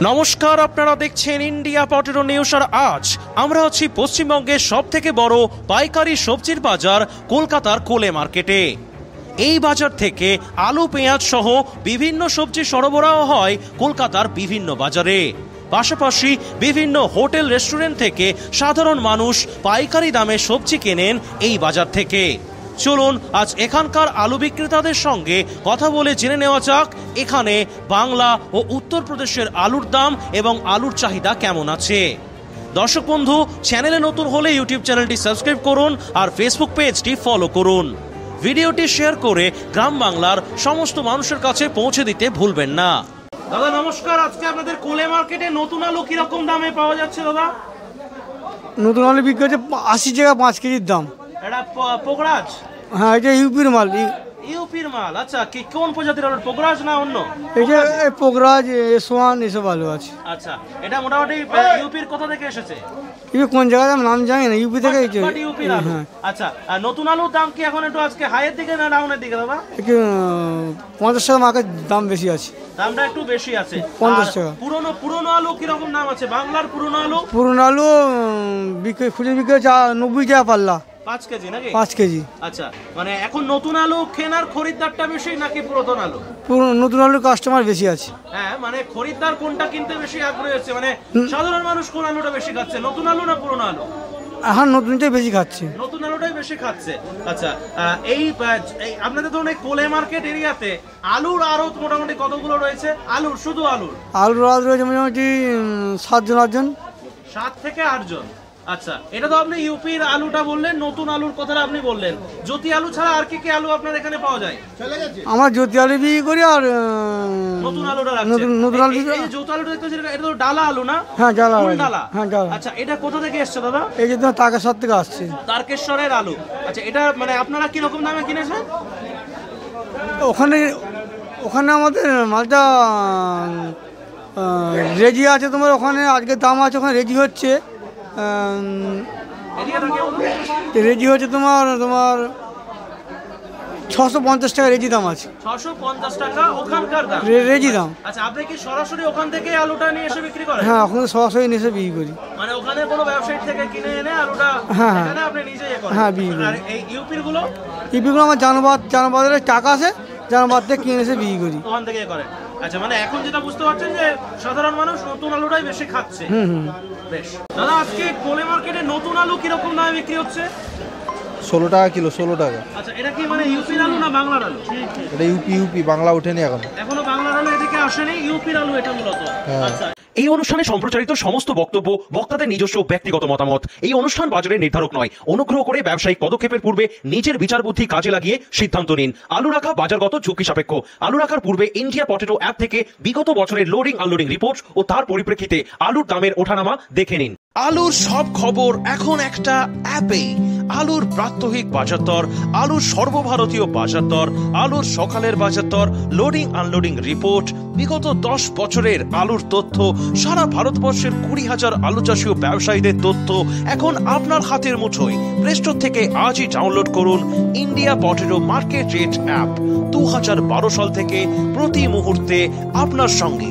নমস্কার, আপনারা দেখছেন ইন্ডিয়া পটেটো নিউজ। আর আজ আমরা আছি পশ্চিমবঙ্গের সবথেকে বড় পাইকারি সবজির বাজার কলকাতার কোলে মার্কেটে। এই বাজার থেকে আলু, পেঁয়াজ সহ বিভিন্ন সবজি সরবরাহ হয় কলকাতার বিভিন্ন বাজারে। পাশাপাশি বিভিন্ন হোটেল, রেস্টুরেন্ট থেকে সাধারণ মানুষ পাইকারি দামে সবজি কেনেন এই বাজার থেকে। চলুন আজ এখানকার আলু বিক্রেতাদের সঙ্গে কথা বলে জেনে নেওয়া যাক এখানে বাংলা ও উত্তরপ্রদেশের আলুর দাম এবং আলুর চাহিদা কেমন আছে। দর্শক বন্ধু, চ্যানেলে নতুন হলে ইউটিউব চ্যানেলটি সাবস্ক্রাইব করুন আর ফেসবুক পেজটি ফলো করুন। ভিডিওটি শেয়ার করে গ্রাম বাংলার সমস্ত মানুষের কাছে পৌঁছে দিতে ভুলবেন না। দাদা নমস্কার, আজকে আপনাদের কোলে মার্কেটে নতুন আলু কিরকম দামে পাওয়া যাচ্ছে? দাদা নতুন আলু বিক্রি হচ্ছে 80 টাকা 5 কেজির দাম। এটা পোকরাজ? হ্যাঁ, এটা ইউপির মাল। ইউপির মাল? আচ্ছা, কি কোন প্রজাতির আলু? পোকরাজ না অন্য? এটা পোকরাজ, S1 এসব আলু আছে। আচ্ছা, এটা মোটামুটি ইউপির কোথা থেকে এসেছে? ইউপি কোন জায়গায় নাম জানি না, ইউপি থেকে। ইউপির আলু। আচ্ছা, নতুন আলুর দাম কি এখন একটু আজকে হাইয়ের দিকে না ডাউনের দিকে দাদা? একটু 50 টাকা মার্কেট দাম বেশি আছে। দামটা একটু বেশি আছে 50 টাকা। পুরনো আলু কিরকম দাম আছে? বাংলার পুরনো আলু? পুরনো আলু খুচরো বিক্রি হচ্ছে 90 টাকা পাল্লা। 5 কেজি নাকি? 5 কেজি। আচ্ছা, মানে এখন নতুন আলু কেনার খরিদ্দারটা বেশি নাকি পুরাতন আলু? নতুন আলুর কাস্টমার বেশি আছে। হ্যাঁ, মানে খরিদ্দার কোনটা কিনতে বেশি আগ্রহী হচ্ছে? মানে সাধারণ মানুষ কোন আলুটা বেশি খাচ্ছে, নতুন আলু না পুরনো আলু? এখন নতুনটাই বেশি খাচ্ছে। নতুন আলুটাই বেশি খাচ্ছে। আচ্ছা, এই আপনাদের ধরুন এই কোলে মার্কেট এরিয়াতে আলুর আরো মোটামুটি কতগুলো রয়েছে? আলুর, শুধু আলুর আলুর রয়েছে মোটামুটি 7 জন 8 জন। 7 থেকে 8 জন। আচ্ছা, এটা তো আপনি ইউপির আলুটা বললেন, নতুন আলুর কথাটা আপনি বললেন। জ্যোতি আলু ছাড়া আর কি কি আলু আপনার এখানে পাওয়া যায়? আমার জ্যোতি আলু বিক্রি করি আর নতুন আলুটা রাখছেন। নতুন আলু। এই যে জ্যোতি আলুটা দেখতেছেন, এটা তো ডালা আলু না? হ্যাঁ, ডালা। ডালা। হ্যাঁ, ডালা। আচ্ছা, এটা কোথা থেকে এসেছে দাদা? এই যে তোমার তারকেশ্বর থেকে আসছে। তারকেশ্বরের আলু। আচ্ছা, এটা মানে আপনারা কি রকম দামে কিনেছেন? ওখানে আমাদের মালটা রেজি আছে তোমার, ওখানে আজকে দাম আছে, ওখানে রেজি হচ্ছে তোমার 650 টাকা রেজি দাম আছে। 650 টাকা ওখানকার দাম, রেজি দাম। আচ্ছা, আপনি কি সরাসরি ওখান থেকে আলুটা নিয়ে এসে বিক্রি করেন? হ্যাঁ, ওখানে সরাসরি নিয়ে এসে বিক্রি করি। মানে ওখানে কোনো ব্যবসায়ী থেকে কিনে এনে আলুটা এখানে আপনি নিজেই করেন? হ্যাঁ, বিক্রি করি। আর এই ইউপির গুলো আমার জানবাজারের টাকা আছে, জানবাজার থেকে কিনে এসে বিক্রি করি, ওখান থেকে করেন। আচ্ছা, মানে এখন যেটা বুঝতে পারছেন যে সাধারণ মানুষ নতুন আলুটাই বেশি খাচ্ছে। বেশ। দাদা, আজকে কোলে মার্কেটে নতুন আলু কিরকম দামে বিক্রি হচ্ছে? 16 টাকা কিলো। 16 টাকা। আচ্ছা, এটা কি মানে ইউপির আলু না বাংলার আলু? এটা ইউপি, বাংলা ওঠেনি এখনো বাংলার আলু এদিকে আসেনি, ইউপির আলু এটা মূলত। আচ্ছা, এই অনুষ্ঠানে সম্প্রচারিত সমস্ত বক্তব্য বক্তাদের নিজস্ব ব্যক্তিগত মতামত। এই অনুষ্ঠান বাজারের নির্ধারক নয়। অনুগ্রহ করে ব্যবসায়িক পদক্ষেপের পূর্বে নিজের বিচার বুদ্ধি কাজে লাগিয়ে সিদ্ধান্ত নিন। আলু রাখা বাজারগত ঝুঁকি সাপেক্ষ। আলু রাখার পূর্বে ইন্ডিয়া পটেটো অ্যাপ থেকে বিগত বছরের লোডিং আনলোডিং রিপোর্ট ও তার পরিপ্রেক্ষিতে আলুর দামের ওঠানামা দেখে নিন। আলুর সব খবর এখন একটা অ্যাপেই। আলুর প্রাত্যহিক বাজার দর, আলুর সর্বভারতীয় বাজার দর, আলুর সকালের বাজার দর, লোডিং আনলোডিং রিপোর্ট, বিগত 10 বছরের আলুর তথ্য, সারা ভারতবর্ষের 20,000 আলু চাষী ও ব্যবসায়ীদের তথ্য এখন আপনার হাতের মুঠোয়। প্লে স্টোর থেকে আজই ডাউনলোড করুন India potato market rate app. 2012 সাল থেকে প্রতি মুহূর্তে আপনার সঙ্গে।